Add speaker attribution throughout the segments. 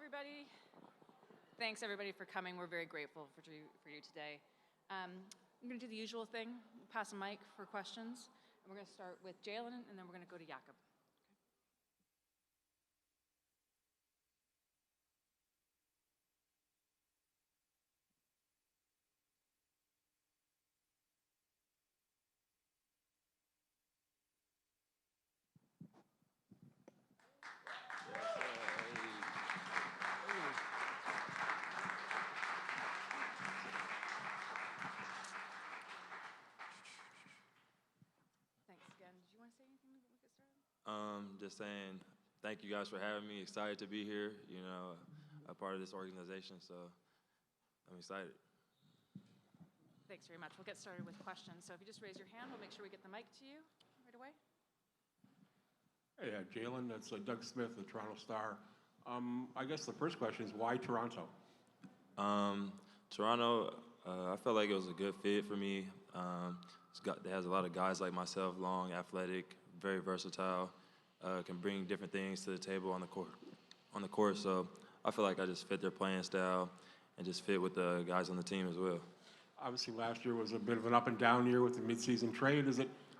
Speaker 1: everybody. Thanks, everybody, for coming. We're very grateful for you today. I'm going to do the usual thing, pass a mic for questions. And we're going to start with Jalen, and then we're going to go to Jakob. Thanks again. Did you want to say anything before we get started?
Speaker 2: Just saying thank you guys for having me. Excited to be here, a part of this organization, so I'm excited.
Speaker 1: Thanks very much. We'll get started with questions. So if you just raise your hand, we'll make sure we get the mic to you right away.
Speaker 3: Hey, Jalen, that's Doug Smith, the Toronto Star. I guess the first question is, why Toronto?
Speaker 2: Toronto, I felt like it was a good fit for me. It has a lot of guys like myself, long, athletic, very versatile, can bring different things to the table on the court. So I feel like I just fit their playing style and just fit with the guys on the team as well.
Speaker 3: Obviously, last year was a bit of an up and down year with the midseason trade.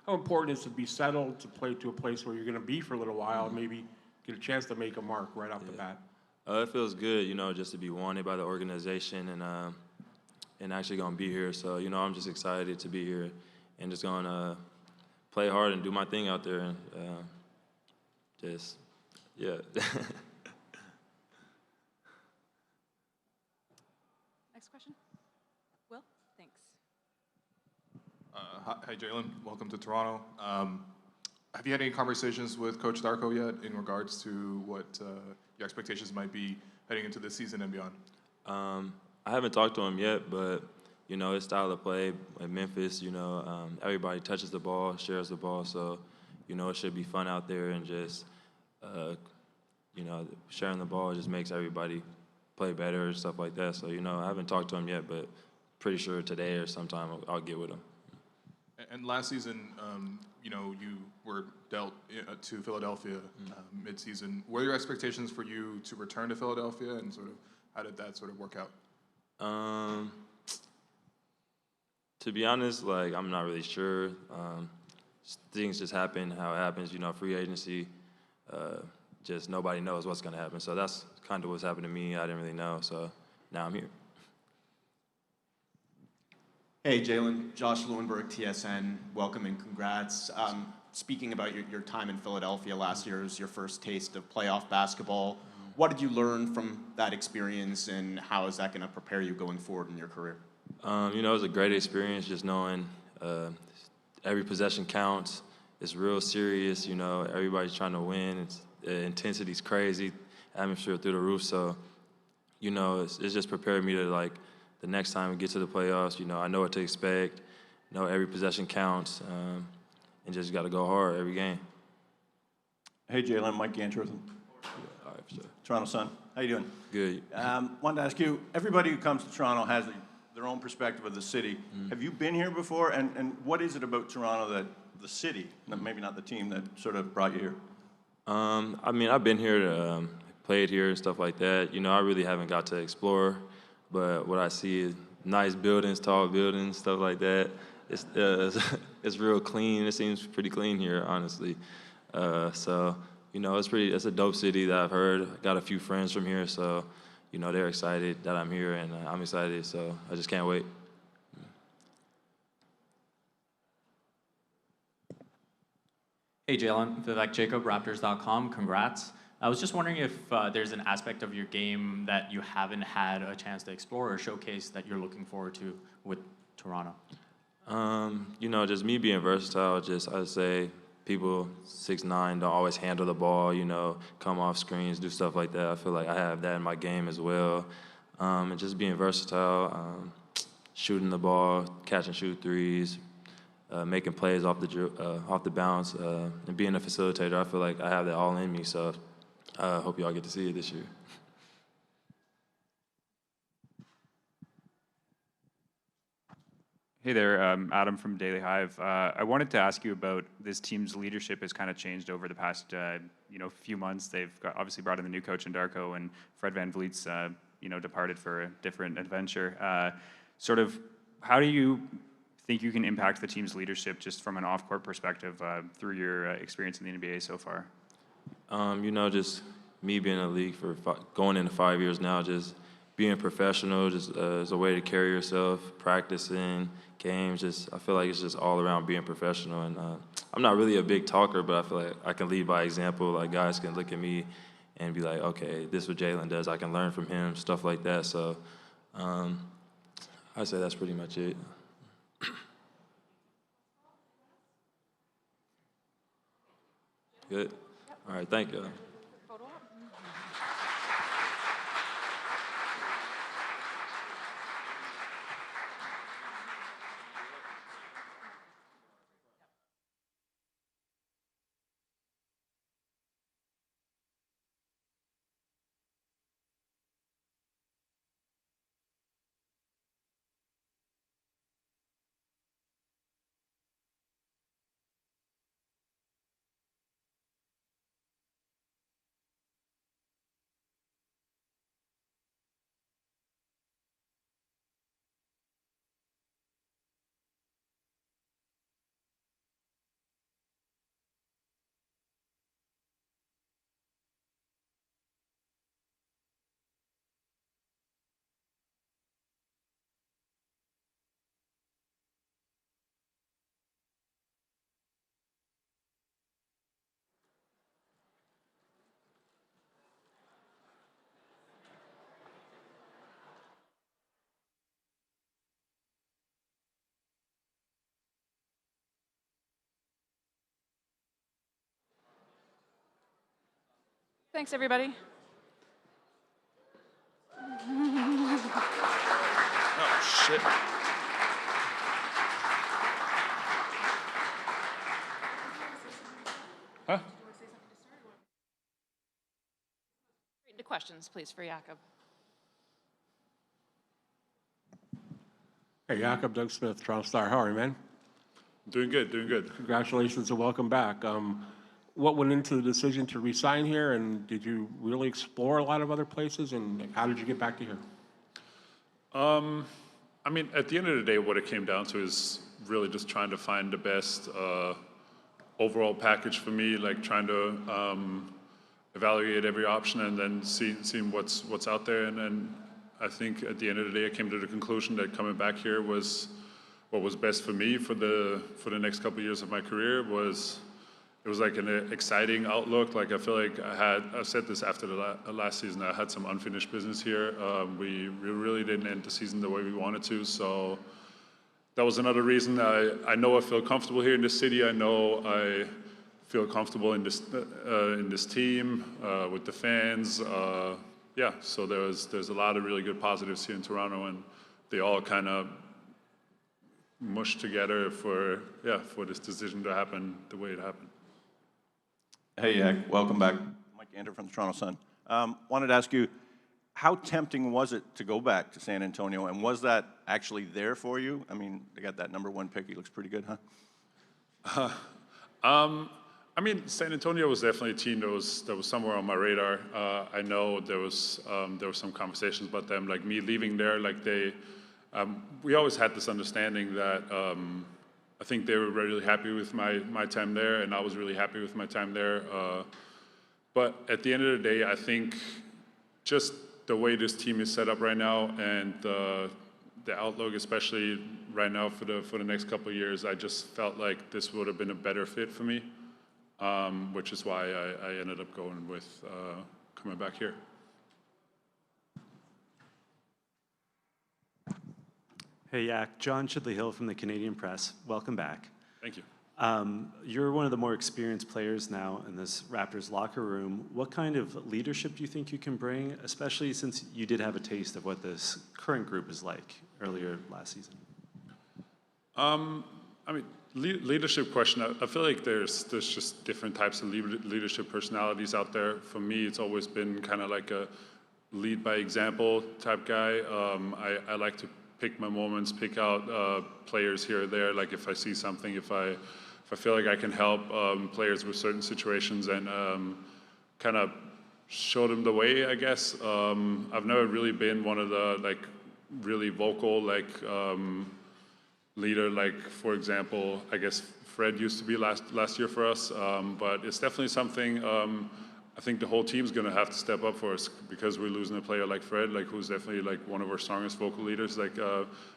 Speaker 3: How important is it to be settled, to play to a place where you're going to be for a little while, and maybe get a chance to make a mark right off the bat?
Speaker 2: It feels good, just to be wanted by the organization and actually going to be here. So, I'm just excited to be here and just going to play hard and do my thing out there. And yeah.
Speaker 1: Next question. Will, thanks.
Speaker 4: Hi, Jalen. Welcome to Toronto. Have you had any conversations with Coach Darko yet in regards to what your expectations might be heading into this season and beyond?
Speaker 2: I haven't talked to him yet, but his style of play at Memphis, everybody touches the ball, shares the ball, so it should be fun out there, and just sharing the ball just makes everybody play better and stuff like that. So I haven't talked to him yet, but pretty sure today or sometime I'll get with him.
Speaker 4: And last season, you were dealt to Philadelphia mid-season. What are your expectations for you to return to Philadelphia, and sort of how did that sort of work out?
Speaker 2: To be honest, I'm not really sure. Things just happen how it happens. Free agency, just nobody knows what's going to happen. So that's kind of what's happened to me. I didn't really know, so now I'm here.
Speaker 5: Hey, Jalen. Josh Lewinberg, TSN. Welcome and congrats. Speaking about your time in Philadelphia last year, was your first taste of playoff basketball. What did you learn from that experience, and how is that going to prepare you going forward in your career?
Speaker 2: It was a great experience just knowing every possession counts. It's real serious, everybody's trying to win. The intensity's crazy, atmosphere through the roof. So, it's just prepared me to, the next time we get to the playoffs, I know what to expect, every possession counts, and just got to go hard every game.
Speaker 6: Hey, Jalen, Mike Gantworth,
Speaker 2: All right, for sure.
Speaker 6: Toronto Sun. How you doing?
Speaker 2: Good.
Speaker 6: Wanted to ask you, everybody who comes to Toronto has their own perspective of the city. Have you been here before? And what is it about Toronto, that the city, maybe not the team, that sort of brought you here?
Speaker 2: I've been here to played here and stuff like that. I really haven't got to explore, but what I see is nice buildings, tall buildings, stuff like that. It's real clean. It seems pretty clean here, honestly. So it's a dope city that I've heard. I got a few friends from here, so they're excited that I'm here, and I'm excited, so I just can't wait.
Speaker 7: Hey, Jalen, Vivek Jakob, Raptors.com. Congrats. I was just wondering if there's an aspect of your game that you haven't had a chance to explore or showcase that you're looking forward to with Toronto.
Speaker 2: Just me being versatile. I'd say people 6'9" don't always handle the ball. Come off screens, do stuff like that. I feel like I have that in my game as well. And just being versatile, shooting the ball, catch and shoot threes. Making plays off the bounce, and being a facilitator. I feel like I have that all in me, so I hope y'all get to see it this year.
Speaker 8: Hey there, Adam from Daily Hive. I wanted to ask you about this team's leadership has kind of changed over the past, few months. Obviously brought in the new coach in Darko, and Fred VanVleet's, departed for a different adventure. Sort of, how do you think you can impact the team's leadership just from an off-court perspective through your experience in the NBA so far?
Speaker 2: Just me being in the league for going into 5 years now, just being professional, just as a way to carry yourself, practicing games. I feel like it's just all around being professional. And I'm not really a big talker, but I feel like I can lead by example. Like guys can look at me and be like, okay, this is what Jalen does. I can learn from him, stuff like that. So I'd say that's pretty much it. Good. All right, thank you.
Speaker 1: Thanks, everybody.
Speaker 4: Oh, shit. Huh?
Speaker 1: The questions, please, for Jakob.
Speaker 3: Hey, Jakob, Doug Smith, Toronto Star. How are you, man?
Speaker 4: Doing good, doing good.
Speaker 3: Congratulations and welcome back. What went into the decision to resign here, and did you really explore a lot of other places, and how did you get back to here?
Speaker 9: At the end of the day, what it came down to is really just trying to find the best overall package for me, like trying to evaluate every option and then seeing what's out there. And then I think at the end of the day, I came to the conclusion that coming back here was what was best for me for the next couple of years of my career. It was like an exciting outlook. Like I feel like I said this after the last season, I had some unfinished business here. We really didn't end the season the way we wanted to. So that was another reason. I know I feel comfortable here in this city. I know I feel comfortable in this team, with the fans. So there's a lot of really good positives here in Toronto, and they all kind of mushed together for this decision to happen the way it happened.
Speaker 6: Hey, Yak, welcome back. Mike Gander from the Toronto Sun. Wanted to ask you, how tempting was it to go back to San Antonio, and was that actually there for you? I mean, they got that #1 pick. He looks pretty good, huh?
Speaker 9: San Antonio was definitely a team that was somewhere on my radar. I know there was some conversations about them, like me leaving there. Like we always had this understanding that I think they were really happy with my time there, and I was really happy with my time there. But at the end of the day, I think just the way this team is set up right now, and the outlook, especially right now for the next couple of years, I just felt like this would have been a better fit for me, which is why I ended up going with coming back here.
Speaker 10: Hey, Yak, John Chidley-Hill from the Canadian Press. Welcome back.
Speaker 9: Thank you.
Speaker 10: You're one of the more experienced players now in this Raptors locker room. What kind of leadership do you think you can bring, especially since you did have a taste of what this current group is like earlier last season?
Speaker 9: Leadership question, I feel like there's just different types of leadership personalities out there. For me, it's always been kind of like a lead by example type guy. I like to pick my moments, pick out players here or there. Like if I see something, if I feel like I can help players with certain situations and kind of show them the way, I guess. I've never really been one of the like really vocal leader. Like for example, I guess Fred used to be last year for us, but it's definitely something. I think the whole team's going to have to step up for us because we're losing a player like Fred, like who's definitely like one of our strongest vocal leaders. Like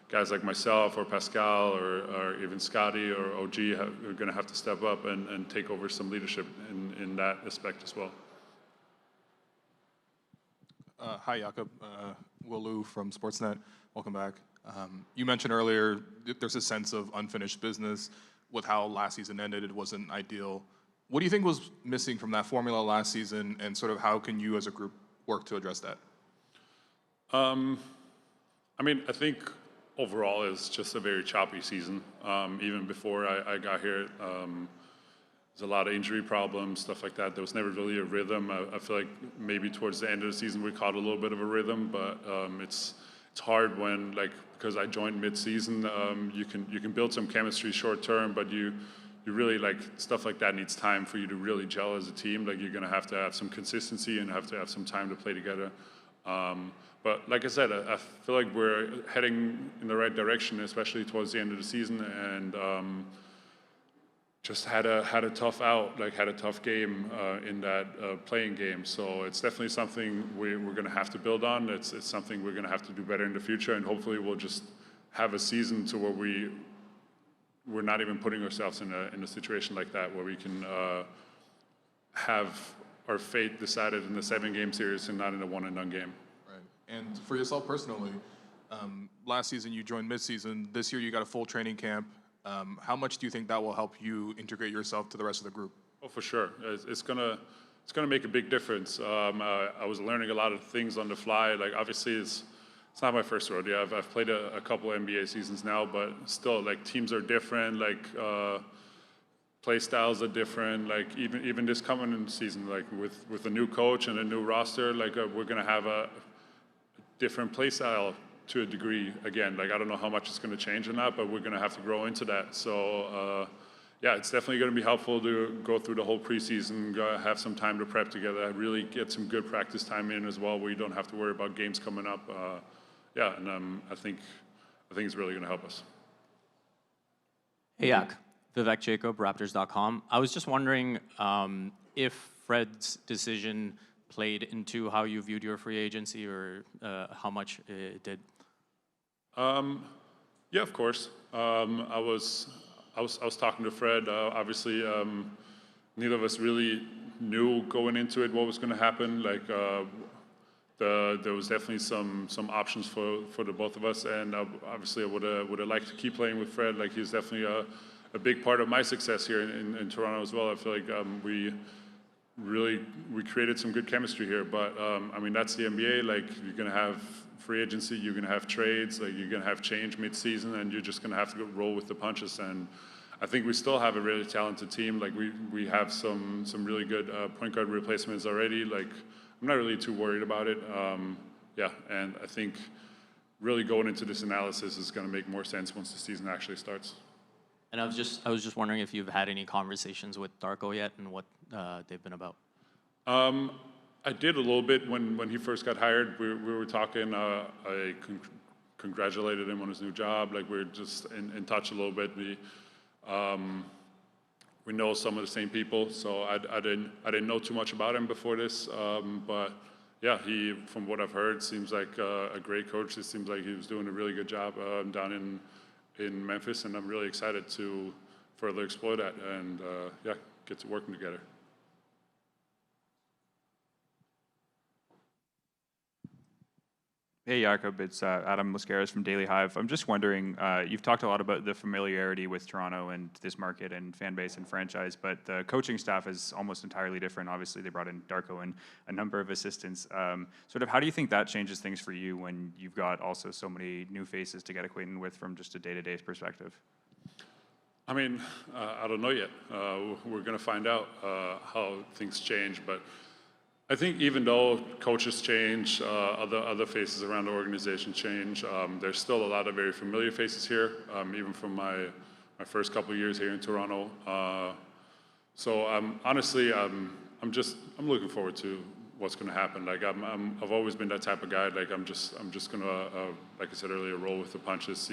Speaker 9: guys like myself or Pascal or even Scotty or OG are going to have to step up and take over some leadership in that aspect as well.
Speaker 4: Hi, Jakob. Will Liu from Sportsnet. Welcome back. You mentioned earlier there's a sense of unfinished business with how last season ended. It wasn't ideal. What do you think was missing from that formula last season, and sort of how can you as a group work to address that?
Speaker 9: I mean, I think overall it's just a very choppy season. Even before I got here, there's a lot of injury problems, stuff like that. There was never really a rhythm. I feel like maybe towards the end of the season we caught a little bit of a rhythm, but it's hard when, like, because I joined mid-season, you can build some chemistry short term, but you really, like, stuff like that needs time for you to really gel as a team. Like, you're going to have some consistency and have to have some time to play together. But like I said, I feel like we're heading in the right direction, especially towards the end of the season, and just had a tough game in that playing game. So it's definitely something we're going to have to build on. It's something we're going to have to do better in the future, and hopefully we'll just have a season to where we're not even putting ourselves in a situation like that, where we can have our fate decided in the 7-game series and not in a one-and-done game.
Speaker 4: Right. And for yourself personally, last season you joined mid-season. This year you got a full training camp. How much do you think that will help you integrate yourself to the rest of the group?
Speaker 9: Oh, for sure. It's gonna make a big difference. I was learning a lot of things on the fly. Like obviously it's not my first rodeo. I've played a couple NBA seasons now, but still, like, teams are different. Like play styles are different. Like even this coming season, like with a new coach and a new roster, like we're gonna have a different play style to a degree. Again, like I don't know how much it's gonna change or not, but we're gonna have to grow into that. So yeah, it's definitely gonna be helpful to go through the whole preseason, have some time to prep together, really get some good practice time in as well, where you don't have to worry about games coming up. Yeah, and I think it's really going to help us.
Speaker 7: Hey, Jakob, Raptors.com. I was just wondering if Fred's decision played into how you viewed your free agency, or how much it did.
Speaker 9: Yeah, of course. I was talking to Fred. Obviously, neither of us really knew going into it what was going to happen. Like. There was definitely some options for the both of us, and obviously I would have liked to keep playing with Fred. Like he's definitely a big part of my success here in Toronto as well. I feel like we created some good chemistry here. But I mean, that's the NBA. Like you're gonna have free agency, you're gonna have trades, like you're gonna have change mid-season, and you're just gonna have to roll with the punches. And I think we still have a really talented team. Like we have some really good point guard replacements already. Like I'm not really too worried about it. Yeah, and I think really going into this analysis is going to make more sense once the season actually starts.
Speaker 7: And I was just wondering if you've had any conversations with Darko yet, and what they've been about.
Speaker 9: I did a little bit when he first got hired. We were talking. I congratulated him on his new job. Like we're just in touch a little bit. We know some of the same people, so I didn't know too much about him before this. But yeah, he, from what I've heard, seems like a great coach. It seems like he was doing a really good job down in Memphis, and I'm really excited to further explore that and yeah, get to working together.
Speaker 8: Hey, Jakob, it's Adam Lascaris from Daily Hive. I'm just wondering, you've talked a lot about the familiarity with Toronto and this market and fan base and franchise, but the coaching staff is almost entirely different. Obviously, they brought in Darko and a number of assistants. Sort of, how do you think that changes things for you when you've got also so many new faces to get acquainted with from just a day-to-day perspective?
Speaker 9: I mean, I don't know yet. We're going to find out how things change, but I think even though coaches change, other faces around the organization change, there's still a lot of very familiar faces here, even from my first couple of years here in Toronto. So honestly, I'm looking forward to what's going to happen. Like I've always been that type of guy. Like I'm just gonna, like I said earlier, roll with the punches,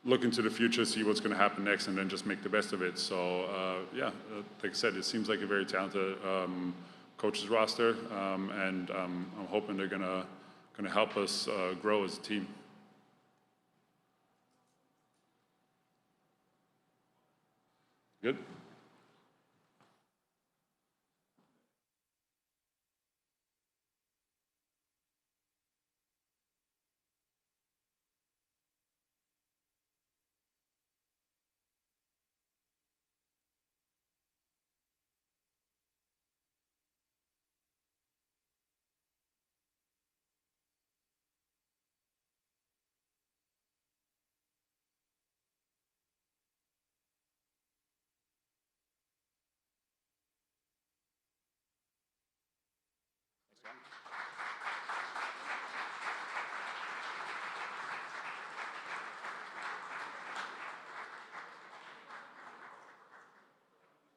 Speaker 9: look into the future, see what's going to happen next, and then just make the best of it. So yeah, like I said, it seems like a very talented coaches roster, and I'm hoping they're gonna help us grow as a team. Good.